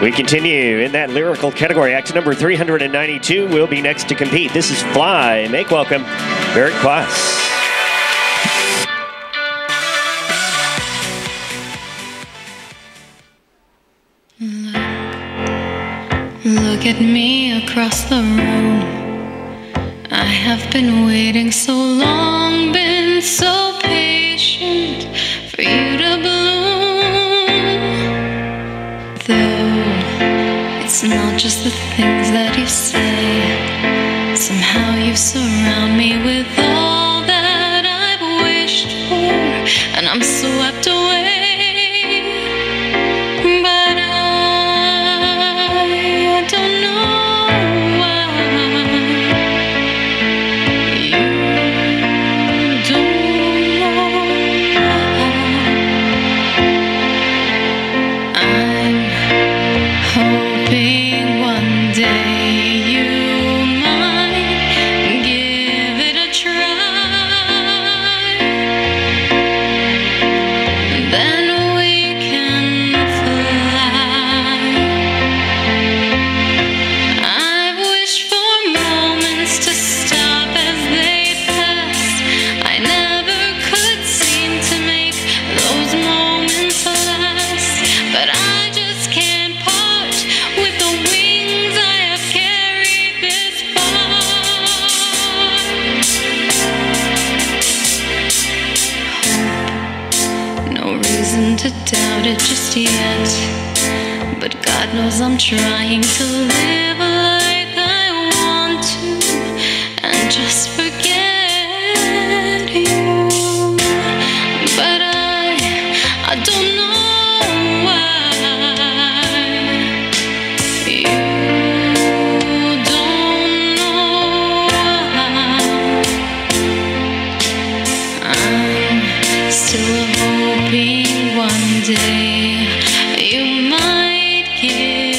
We continue in that lyrical category. Act number 392 will be next to compete. This is Fly. Make welcome Barrett Quass. Look at me across the room. I have been waiting so long, been so patient for you to bloom. Though it's not just the things that you say, somehow you surround me with all that I've wished for, and I'm swept away. But I don't know why. You don't know why. I'm hoping one day you might give it a try. Then we can fly. I've wished for moments to stop as they pass. I never could seem to make those moments last, but I just can't part with the wings I have carried this far. Hope, no reason to doubt it just yet, but God knows I'm trying to live like I want to and just forget you. But I don't know why. You don't know why. I'm still hoping one day you might give